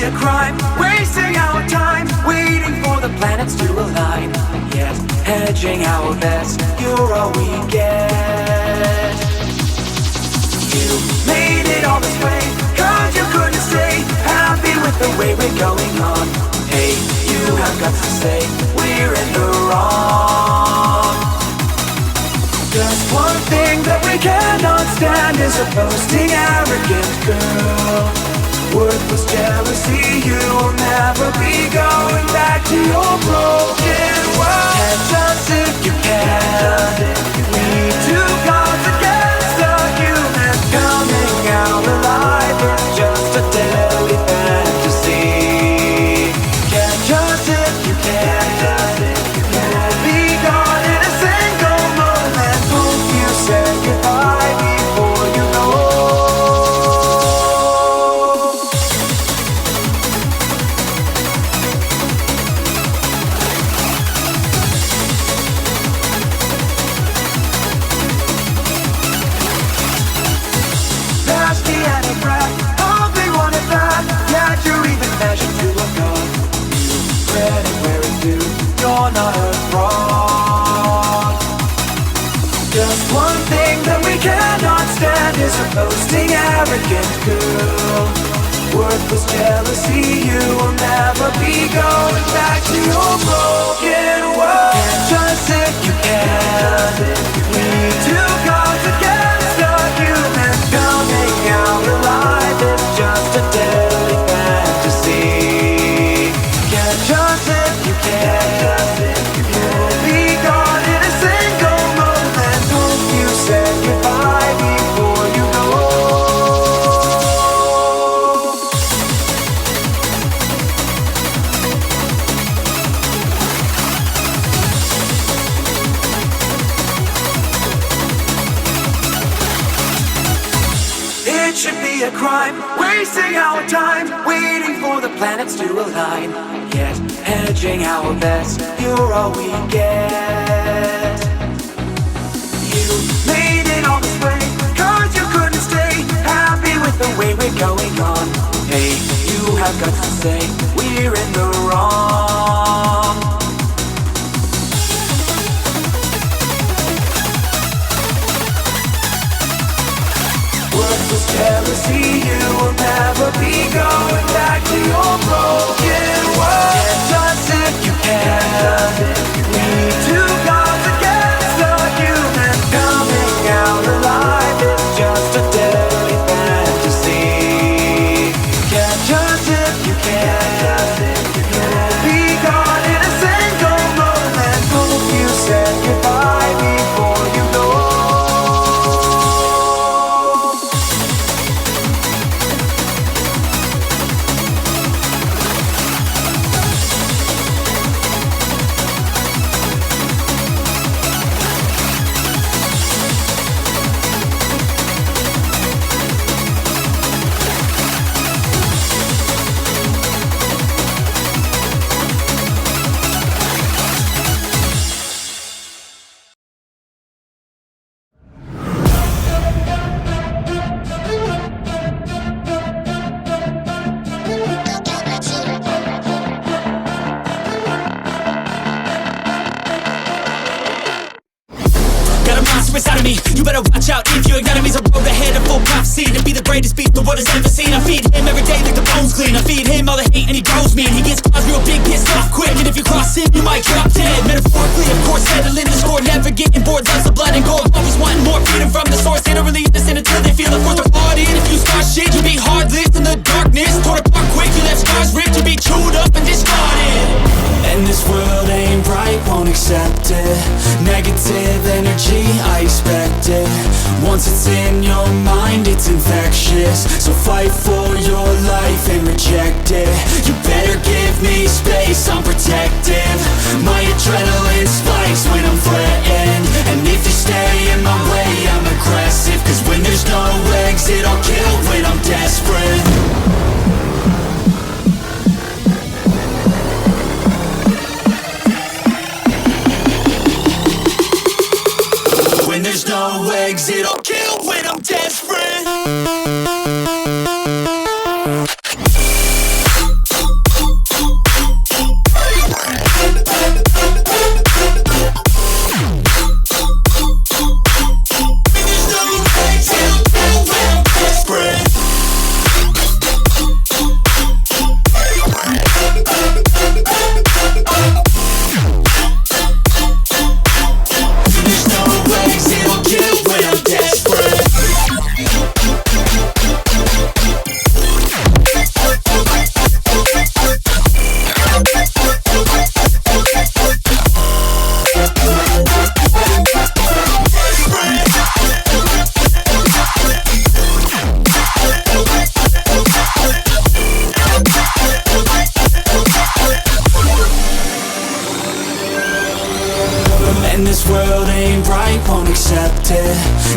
a crime, wasting our time, waiting for the planets to align. Yet, hedging our bets, you're all we get. You made it all this way, cause you couldn't stay happy with the way we're going on. Hey, you have got to say, we're in the wrong. Just one thing that we cannot stand is a boasting, arrogant girl. Worthless jealousy, you will never be going back to your broken world. Catch us if you can. We two gods against the human. Coming out alive is just a deadly fantasy. Catch us if you can. You'll be gone in a single moment. Hope you say goodbye before you go. You're not a fraud. Just one thing that we cannot stand is a boasting, arrogant girl. Worthless jealousy, you will never be going back to your broken world. Catch us if you can. We two gods against the human. Coming out alive is just a deadly fantasy. Catch us if you can. You'll be gone in a single moment. Hope you said goodbye before you go. It should be a crime, wasting our time, waiting for the planets to align. Yet, hedging our bets, you're all we get. You made it all this way, cause you couldn't stay happy with the way we're going on. Hey, you have got to say, we're in the wrong. Worthless jealousy, you will never be going back to your broken world. Catch us if you can. We two gods against the human. Coming out alive is just a deadly fantasy. Catch us if you can. You'll be gone in a single moment. Hope you said goodbye before you go. Inside of me, you better watch out if your enemy's a road ahead of full prophecy to be the greatest beast the world has ever seen. I feed him every day like the bones clean. I feed him all the hate and he grows me, and he gets cause real big, pissed off quick. And if you cross him, you might drop dead. Metaphorically, of course, settling the score, never getting bored. Loves of blood and gore, always wanting more freedom from the source. They don't really understand until they feel the force of party. And if you start shit, you be heartless in the darkness. Torn apart quick, you left scars ripped, you be chewed up and discarded. And this world ain't right, won't accept it. Negative energy, I expect it. Once it's in your mind, it's infectious. So fight for your life and reject it. You better give me space, I'm protective. My adrenaline spikes when I'm threatened. And if you stay in my way, I'm aggressive. Cause when there's no exit, I'll kill when I'm desperate. When there's no exit, I'll kill when I'm desperate.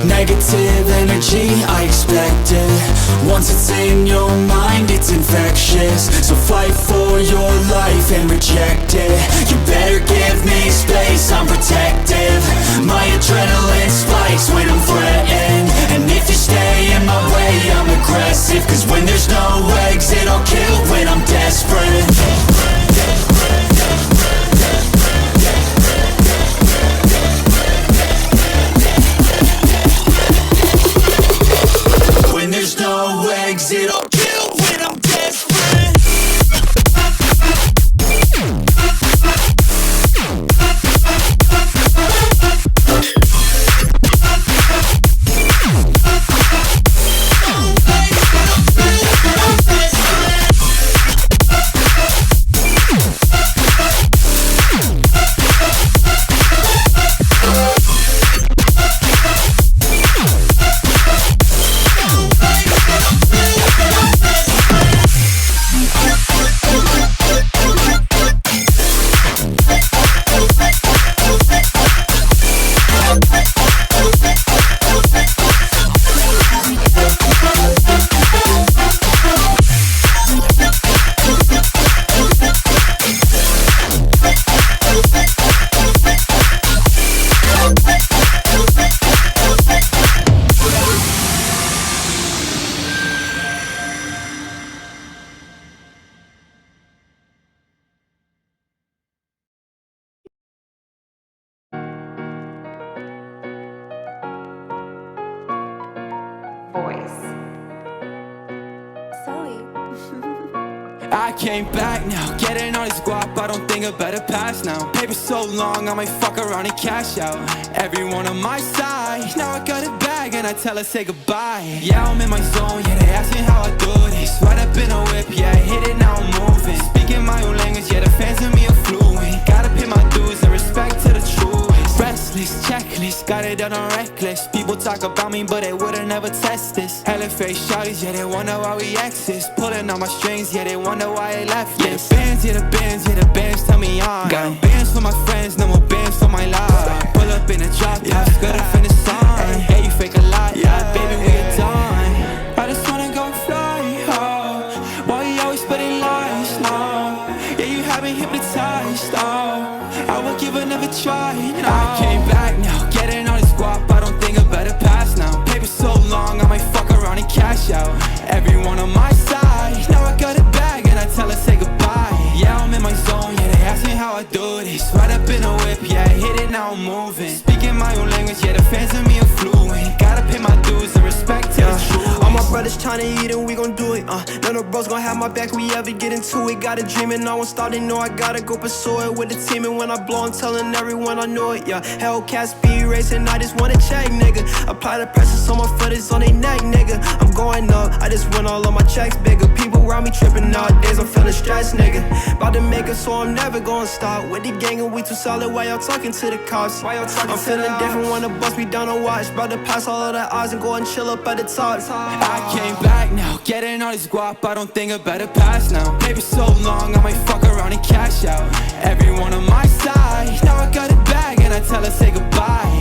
Negative energy, I expect it. Once it's in your mind, it's infectious. So fight for your life and reject it. You better give me space, I'm protective. My adrenaline spikes when I'm threatened. And if you stay in my way, I'm aggressive. Cause when there's no exit, I'll kill when I'm desperate. When there's no exit, I'll kill when I'm desperate. I came back now, getting all this guap, I don't think I better pass now. Paper so long, I might fuck around and cash out. Everyone on my side, now I got a bag and I tell her say goodbye. Yeah, I'm in my zone, yeah, they ask me how I do this. Right up in a whip, yeah, I hit it, now I'm moving. Speaking my own language, yeah, the fans of me are fluent. Gotta pay my dues and respect to the truest. Restless, checklist, got it done on reckless. People talk about me, but they would've never test this. Hella face shawties, yeah, they wonder why we exist. Pulling on my strings, yeah, they wonder why I left this. Yeah, the bands tell me on. Got bands for my friends, no more bands for my life. Pull up in a drop top, skirt up in the sun. Hey, you fake a lot, yeah, baby, we are done. I just wanna go fly, oh. Why you always spreading lies, no? Yeah, you have me hypnotized, oh. I will give another try, no. I came back now, getting all this guap, I don't think I better pass now. Paper so long, I might fuck around and cash out. Everyone on my side, now I got a bag and I tell her say goodbye. Yeah, I'm in my zone, yeah, they ask me how I do this. Right up in a whip, yeah, I hit it, now I'm moving. Speaking my own language, yeah, the fans of me are fluent. Gotta pay my dues and respect to the truth. All my brothers tryna eat and we gon' do it, None of bros gon' have my back, we ever get into it. Got a dream and I won't stop, they know I gotta go pursue it. With the team and when I blow, I'm telling everyone I know it, yeah. Hellcat speed racing, I just wanna check, nigga. Apply the pressure so my foot is on they neck, nigga. I'm going up, I just win all of my checks bigger. People around me tripping nowadays, I'm feeling stressed, nigga. About to make it so I'm never gonna stop. With the gang and we too solid, why y'all talking to the cops? I'm feeling different when the bust me down and watch. About to pass all of the odds and go and chill up at the top. I came back now, getting all this guap, I don't think I better pass now. Paper so long, I might fuck around and cash out. Everyone on my side, now I got a bag and I tell her say goodbye.